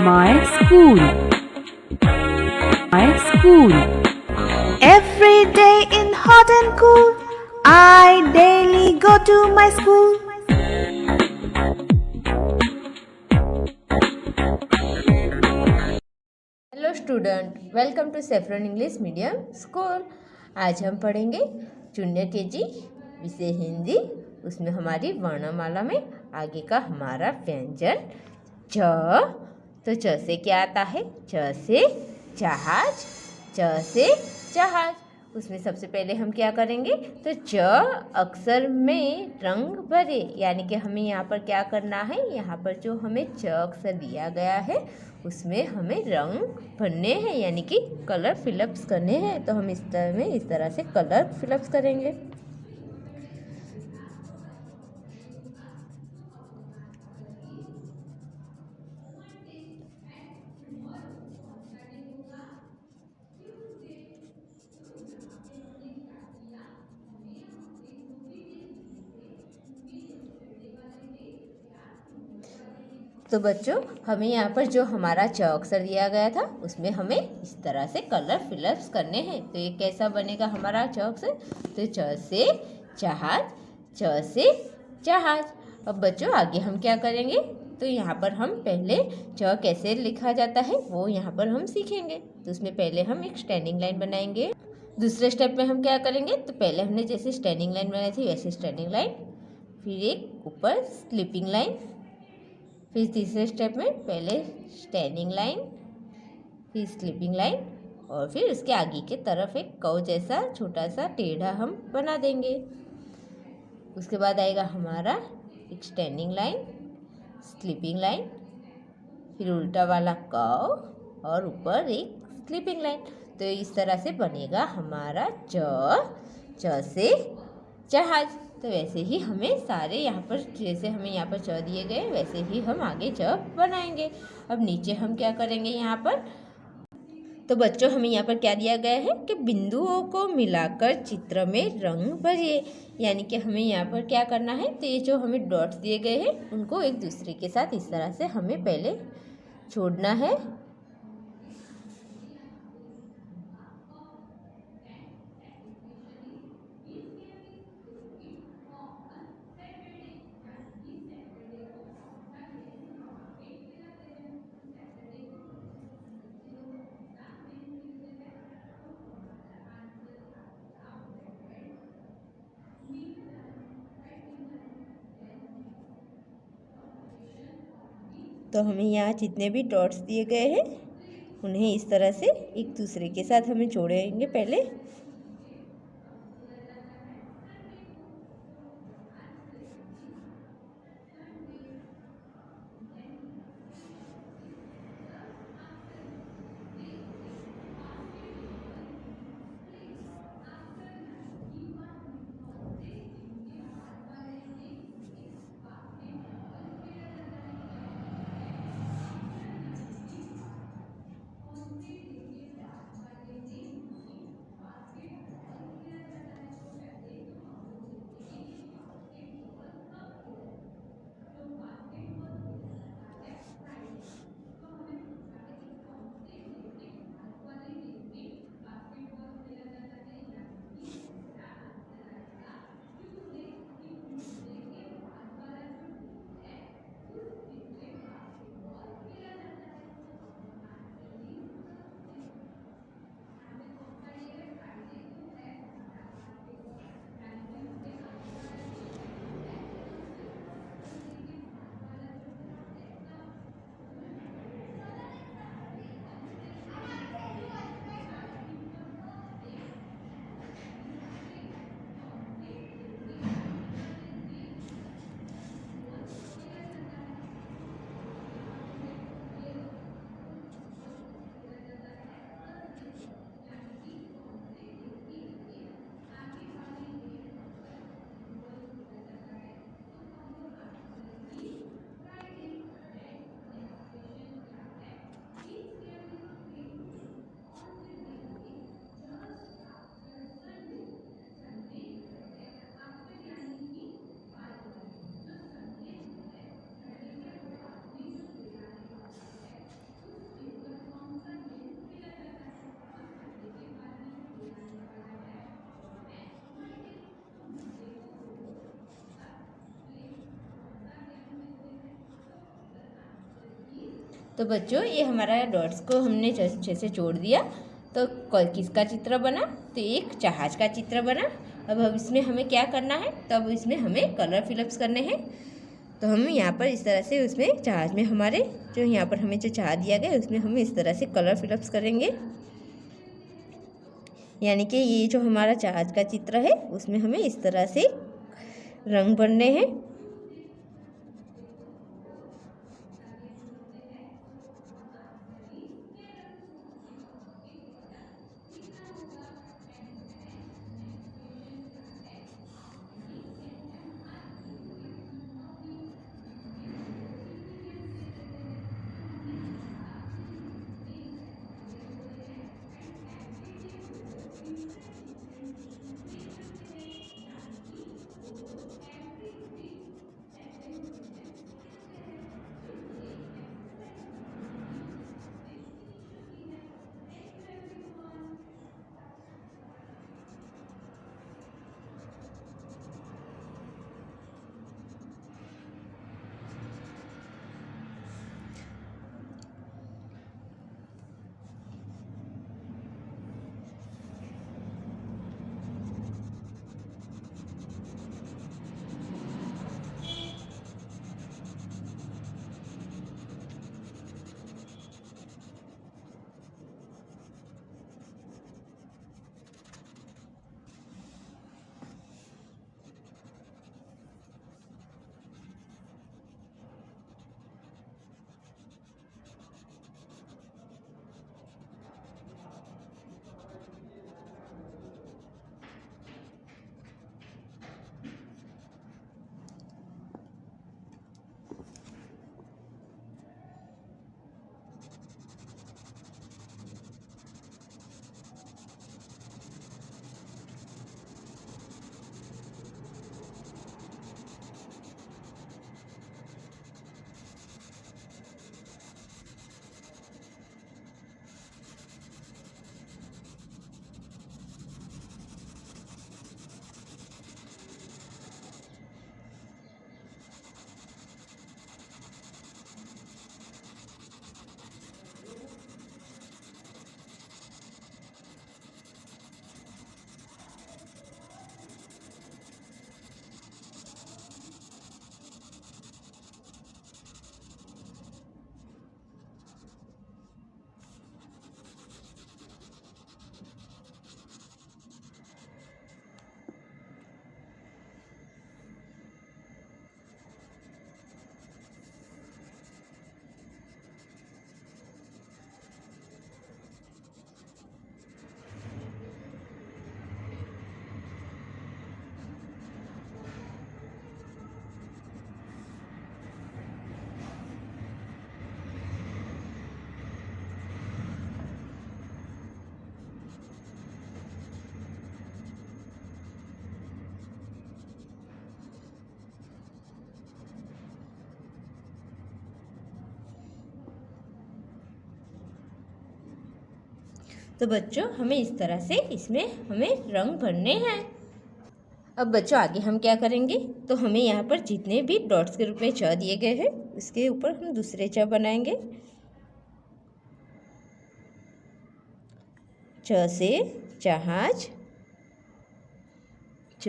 My school. My school. Every day in hot and cool, I daily go to my school. Hello student, welcome to saffron English medium school. आज हम पढ़ेंगे junior KG विषय हिंदी। उसमें हमारी वर्णमाला में आगे का हमारा व्यंजन च। तो च से क्या आता है? च से जहाज, च से जहाज। उसमें सबसे पहले हम क्या करेंगे? तो च अक्षर में रंग भरे, यानी कि हमें यहाँ पर क्या करना है? यहाँ पर जो हमें च अक्षर दिया गया है उसमें हमें रंग भरने हैं, यानी कि कलर फिलअप्स करने हैं। तो हम इस तरह से कलर फिलअप्स करेंगे। तो बच्चों, हमें यहाँ पर जो हमारा च अक्षर दिया गया था उसमें हमें इस तरह से कलर फिलअप्स करने हैं। तो ये कैसा बनेगा हमारा च अक्षर? तो च से जहाज, च से जहाज। अब बच्चों आगे हम क्या करेंगे? तो यहाँ पर हम पहले च कैसे लिखा जाता है वो यहाँ पर हम सीखेंगे। तो उसमें पहले हम एक स्टैंडिंग लाइन बनाएंगे। दूसरे स्टेप में हम क्या करेंगे? तो पहले हमने जैसे स्टैंडिंग लाइन बनाई थी वैसे स्टैंडिंग लाइन, फिर एक ऊपर स्लीपिंग लाइन, फिर तीसरे स्टेप में पहले स्टैंडिंग लाइन, फिर स्लीपिंग लाइन, और फिर उसके आगे की तरफ एक कव जैसा छोटा सा टेढ़ा हम बना देंगे। उसके बाद आएगा हमारा एक स्टैंडिंग लाइन, स्लीपिंग लाइन, फिर उल्टा वाला कव और ऊपर एक स्लीपिंग लाइन। तो इस तरह से बनेगा हमारा च से जहाज। तो वैसे ही हमें सारे यहाँ पर जैसे हमें यहाँ पर च दिए गए वैसे ही हम आगे च बनाएंगे। अब नीचे हम क्या करेंगे यहाँ पर? तो बच्चों, हमें यहाँ पर क्या दिया गया है कि बिंदुओं को मिलाकर चित्र में रंग भरिए, यानी कि हमें यहाँ पर क्या करना है? तो ये जो हमें डॉट्स दिए गए हैं उनको एक दूसरे के साथ इस तरह से हमें पहले जोड़ना है। तो हमें यहाँ जितने भी डॉट्स दिए गए हैं उन्हें इस तरह से एक दूसरे के साथ हमें जोड़ेंगे पहले। तो बच्चों ये हमारा डॉट्स को हमने अच्छे से जोड़ दिया। तो किसका चित्र बना? तो एक जहाज का चित्र बना। अब इसमें हमें क्या करना है? तो अब इसमें हमें कलर फिलअप्स करने हैं। तो हम यहाँ पर इस तरह से उसमें जहाज में हमारे जो यहाँ पर हमें जो चाह दिया गया उसमें हम इस तरह से कलर फिलअप्स करेंगे। यानी कि ये जो हमारा जहाज का चित्र है उसमें हमें इस तरह से रंग भरने हैं। तो बच्चों हमें इस तरह से इसमें हमें रंग भरने हैं। अब बच्चों आगे हम क्या करेंगे? तो हमें यहाँ पर जितने भी डॉट्स के रूप में च दिए गए हैं उसके ऊपर हम दूसरे च बनाएंगे। च से जहाज, च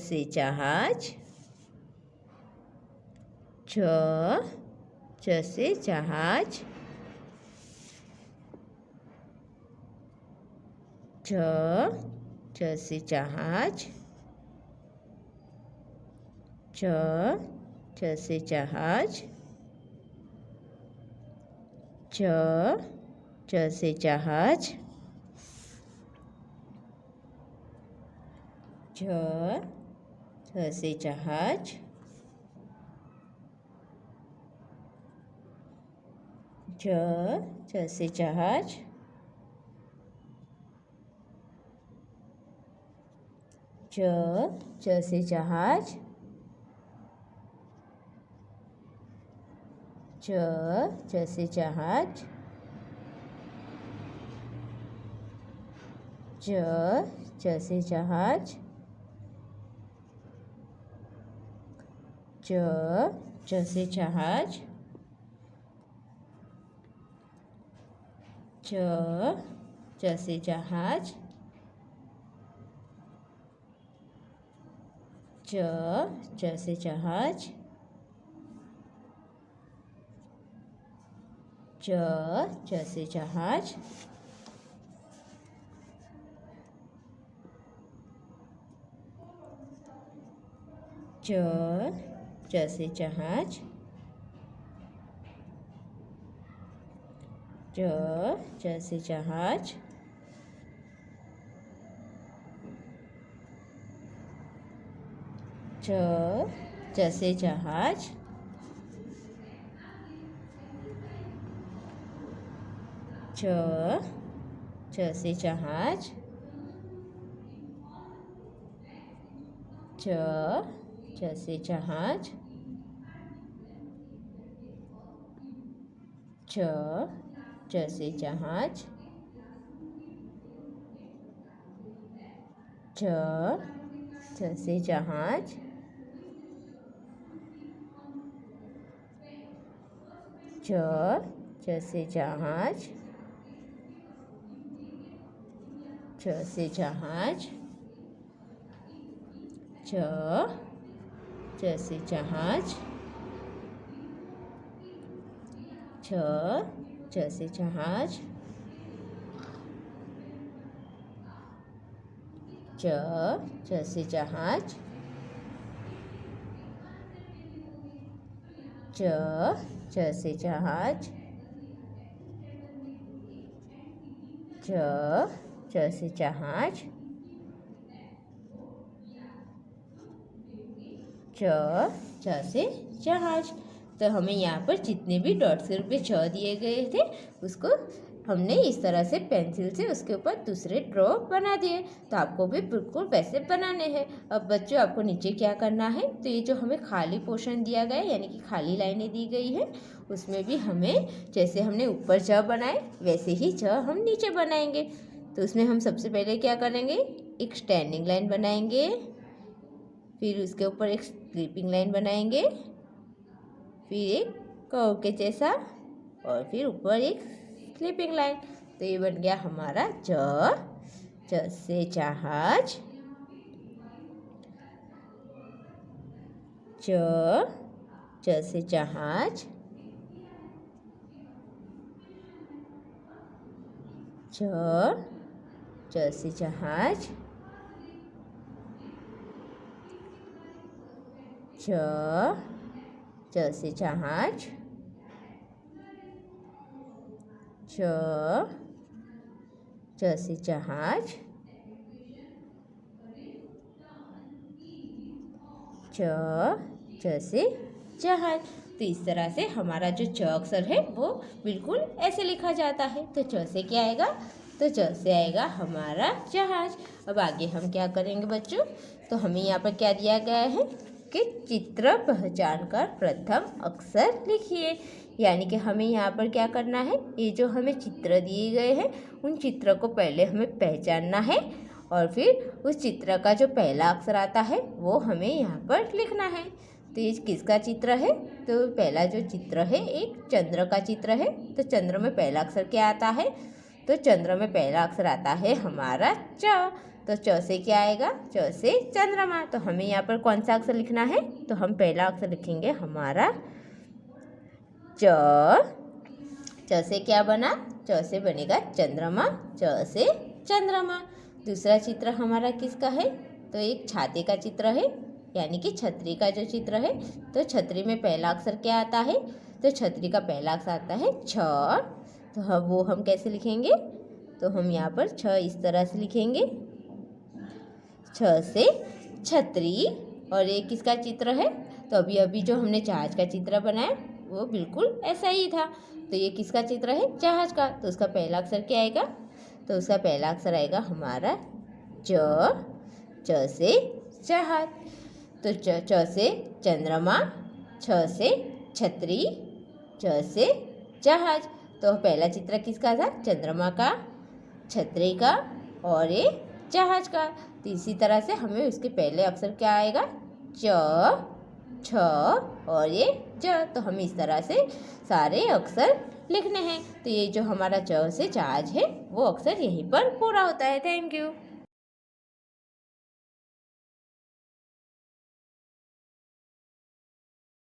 से जहाज, च से जहाज, च से जहाज, च से जहाज, च से जहाज, च से जहाज, च से जहाज, च से जहाज, च से जहाज, च से जहाज, च से जहाज, च से जहाज, च से जहाज, च से जहाज, च से जहाज, च से जहाज, च से जहाज, च से जहाज, च से जहाज, च से जहाज, च से जहाज, च से जहाज, च से जहाज, च से जहाज, च से जहाज, च से जहाज, च से जहाज, च से जहाज, च से जहाज। तो हमें यहाँ पर जितने भी डॉट्स के रूप में च दिए गए थे उसको हमने इस तरह से पेंसिल से उसके ऊपर दूसरे ड्रॉ बना दिए। तो आपको भी बिल्कुल वैसे बनाने हैं। अब बच्चों आपको नीचे क्या करना है, तो ये जो हमें खाली पोर्शन दिया गया है यानी कि खाली लाइनें दी गई है उसमें भी हमें जैसे हमने ऊपर च बनाए वैसे ही च हम नीचे बनाएंगे। तो उसमें हम सबसे पहले क्या करेंगे, एक स्टैंडिंग लाइन बनाएंगे, फिर उसके ऊपर एक स्लीपिंग लाइन बनाएंगे, फिर एक कर्व के जैसा और फिर ऊपर एक स्लीपिंग लाइन। तो ये बन गया हमारा च से जहाज, च से जहाज, च से जहाज, च से जहाज, च से जहाज, च से जहाज। तो इस तरह से हमारा जो च अक्षर है वो बिल्कुल ऐसे लिखा जाता है। तो च से क्या आएगा, तो च से आएगा हमारा जहाज। अब आगे हम क्या करेंगे बच्चों, तो हमें यहाँ पर क्या दिया गया है कि चित्र पहचान कर प्रथम अक्षर लिखिए। यानी कि हमें यहाँ पर क्या करना है, ये जो हमें चित्र दिए गए हैं उन चित्रों को पहले हमें पहचानना है और फिर उस चित्र का जो पहला अक्षर आता है वो हमें यहाँ पर लिखना है। तो ये किसका चित्र है, तो पहला जो चित्र है एक चंद्र का चित्र है। तो चंद्र में पहला अक्षर क्या आता है, तो चंद्र में पहला अक्षर आता है हमारा च। तो च से क्या आएगा, च से चंद्रमा। तो हमें यहाँ पर कौन सा अक्षर लिखना है, तो हम पहला अक्षर लिखेंगे हमारा च। च से क्या बना, च से बनेगा चंद्रमा, च से चंद्रमा। दूसरा चित्र हमारा किसका है, तो एक छाते का चित्र है यानी कि छतरी का जो चित्र है। तो छतरी में पहला अक्षर क्या आता है, तो छतरी का पहला अक्षर आता है छ। तो वो हम कैसे लिखेंगे, तो हम यहाँ पर छ इस तरह से लिखेंगे, छ से छतरी। और ये किसका चित्र है, तो अभी अभी जो हमने जहाज का चित्र बनाया वो बिल्कुल ऐसा ही था। तो ये किसका चित्र है, जहाज का। तो उसका पहला अक्षर क्या आएगा, तो उसका पहला अक्षर आएगा हमारा च से जहाज। तो च से चंद्रमा, छ से छतरी, च से जहाज। तो पहला चित्र किसका था, चंद्रमा का, छतरी का और ये जहाज का। तो इसी तरह से हमें उसके पहले अक्षर क्या आएगा, च, छ और ये ज। तो हमें इस तरह से सारे अक्षर लिखने हैं। तो ये जो हमारा च से चाज है वो अक्षर यहीं पर पूरा होता है। Thank you.